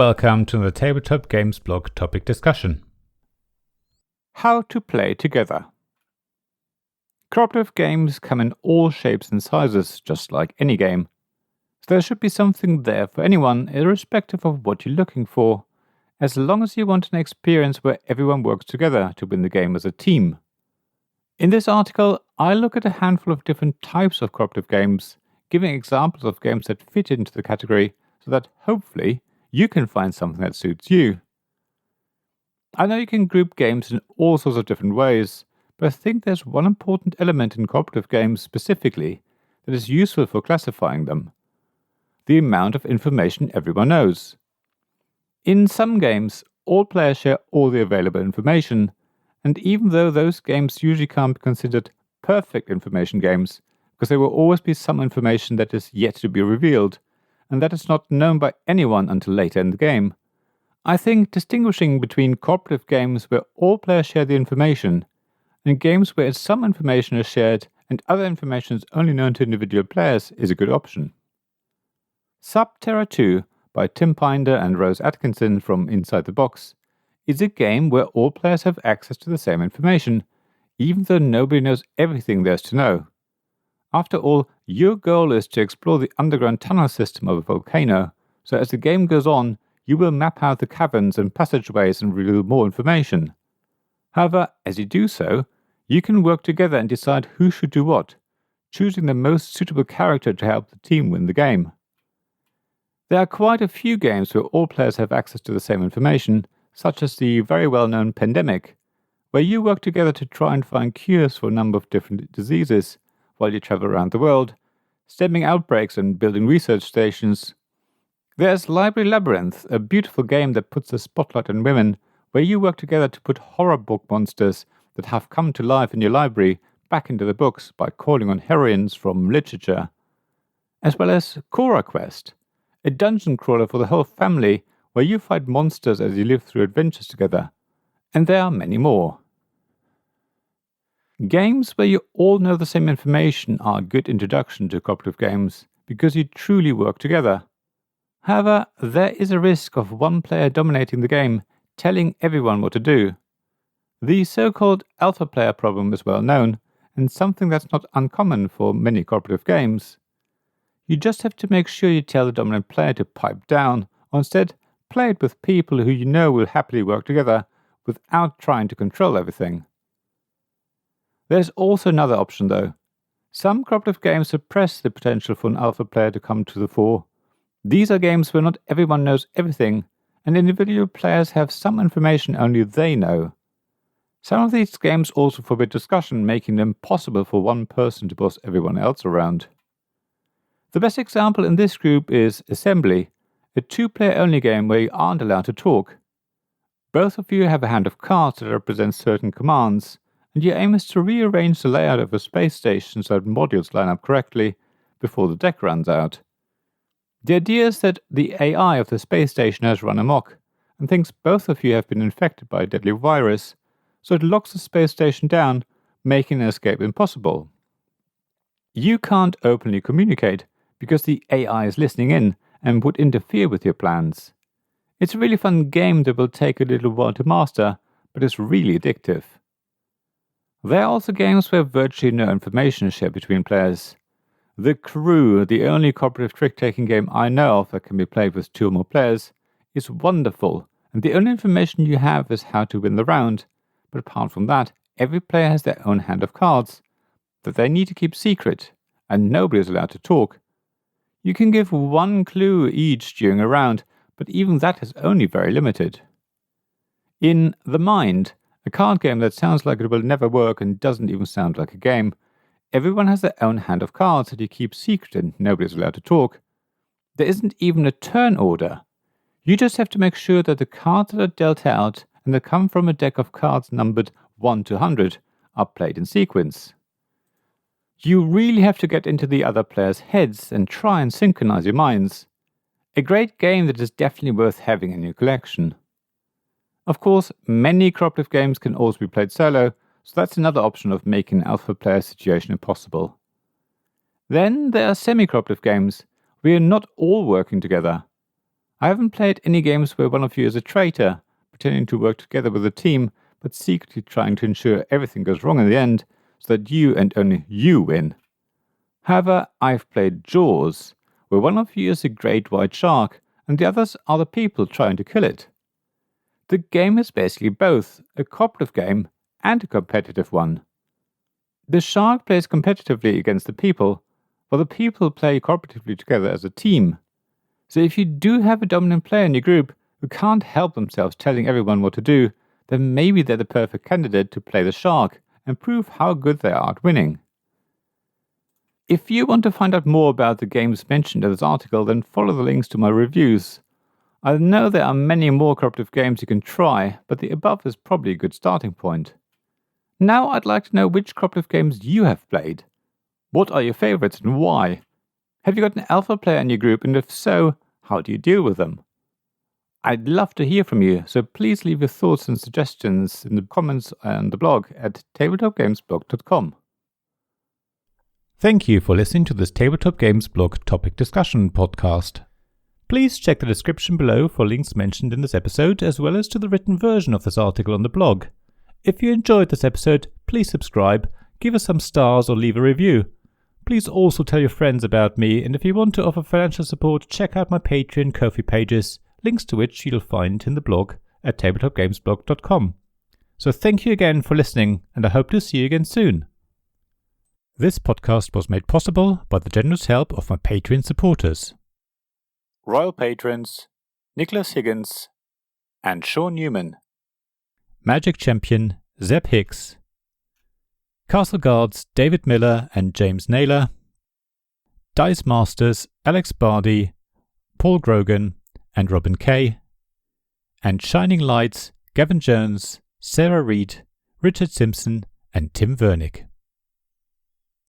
welcome to the Tabletop Games blog topic discussion. How to play together. Cooperative games come in all shapes and sizes, just like any game. So there should be something there for anyone, irrespective of what you're looking for, as long as you want an experience where everyone works together to win the game as a team. In this article, I look at a handful of different types of cooperative games, giving examples of games that fit into the category so that, hopefully, you can find something that suits you. I know you can group games in all sorts of different ways, but I think there's one important element in cooperative games specifically that is useful for classifying them: the amount of information everyone knows. In some games, all players share all the available information, and even though those games usually can't be considered perfect information games, because there will always be some information that is yet to be revealed, and that is not known by anyone until later in the game, I think distinguishing between cooperative games where all players share the information and games where some information is shared and other information is only known to individual players is a good option. Subterra 2 by Tim Pinder and Rose Atkinson from Inside the Box is a game where all players have access to the same information, even though nobody knows everything there is to know. After all, your goal is to explore the underground tunnel system of a volcano, so as the game goes on, you will map out the caverns and passageways and reveal more information. However, as you do so, you can work together and decide who should do what, choosing the most suitable character to help the team win the game. There are quite a few games where all players have access to the same information, such as the very well-known Pandemic, where you work together to try and find cures for a number of different diseases, while you travel around the world, stemming outbreaks and building research stations. There's Library Labyrinth, a beautiful game that puts a spotlight on women, where you work together to put horror book monsters that have come to life in your library back into the books by calling on heroines from literature. As well as Cora Quest, a dungeon crawler for the whole family, where you fight monsters as you live through adventures together. And there are many more. Games where you all know the same information are a good introduction to cooperative games, because you truly work together. However, there is a risk of one player dominating the game, telling everyone what to do. The so-called alpha player problem is well known, and something that's not uncommon for many cooperative games. You just have to make sure you tell the dominant player to pipe down, or instead play it with people who you know will happily work together, without trying to control everything. There's also another option though. Some cooperative games suppress the potential for an alpha player to come to the fore. These are games where not everyone knows everything, and individual players have some information only they know. Some of these games also forbid discussion, making them possible for one person to boss everyone else around. The best example in this group is Assembly, a two-player only game where you aren't allowed to talk. Both of you have a hand of cards that represent certain commands, and your aim is to rearrange the layout of a space station so that modules line up correctly before the deck runs out. The idea is that the AI of the space station has run amok, and thinks both of you have been infected by a deadly virus, so it locks the space station down, making an escape impossible. You can't openly communicate, because the AI is listening in and would interfere with your plans. It's a really fun game that will take a little while to master, but is really addictive. There are also games where virtually no information is shared between players. The Crew, the only cooperative trick-taking game I know of that can be played with 2 or more players, is wonderful, and the only information you have is how to win the round. But apart from that, every player has their own hand of cards that they need to keep secret, and nobody is allowed to talk. You can give 1 clue each during a round, but even that is only very limited. In The Mind, a card game that sounds like it will never work and doesn't even sound like a game, everyone has their own hand of cards that you keep secret and nobody's allowed to talk. There isn't even a turn order. You just have to make sure that the cards that are dealt out and that come from a deck of cards numbered 1 to 100 are played in sequence. You really have to get into the other players' heads and try and synchronize your minds. A great game that is definitely worth having in your collection. Of course, many cooperative games can also be played solo, so that's another option of making an alpha player situation impossible. Then there are semi-cooperative games, where you're not all working together. I haven't played any games where one of you is a traitor, pretending to work together with a team, but secretly trying to ensure everything goes wrong in the end, so that you and only you win. However, I've played Jaws, where one of you is a great white shark, and the others are the people trying to kill it. The game is basically both a cooperative game and a competitive one. The shark plays competitively against the people, while the people play cooperatively together as a team. So if you do have a dominant player in your group who can't help themselves telling everyone what to do, then maybe they're the perfect candidate to play the shark and prove how good they are at winning. If you want to find out more about the games mentioned in this article, then follow the links to my reviews. I know there are many more cooperative games you can try, but the above is probably a good starting point. Now I'd like to know which cooperative games you have played. What are your favorites and why? Have you got an alpha player in your group, and if so, how do you deal with them? I'd love to hear from you, so please leave your thoughts and suggestions in the comments on the blog at tabletopgamesblog.com. Thank you for listening to this Tabletop Games Blog topic discussion podcast. Please check the description below for links mentioned in this episode, as well as to the written version of this article on the blog. If you enjoyed this episode, please subscribe, give us some stars, or leave a review. Please also tell your friends about me, and if you want to offer financial support, check out my Patreon and Ko-fi pages, links to which you'll find in the blog at tabletopgamesblog.com. So thank you again for listening, and I hope to see you again soon. This podcast was made possible by the generous help of my Patreon supporters. Royal Patrons Nicholas Higgins and Sean Newman. Magic Champion Zeb Hicks. Castle Guards David Miller and James Naylor. Dice Masters Alex Bardi, Paul Grogan and Robin Kay. And Shining Lights Gavin Jones, Sarah Reed, Richard Simpson and Tim Vernick.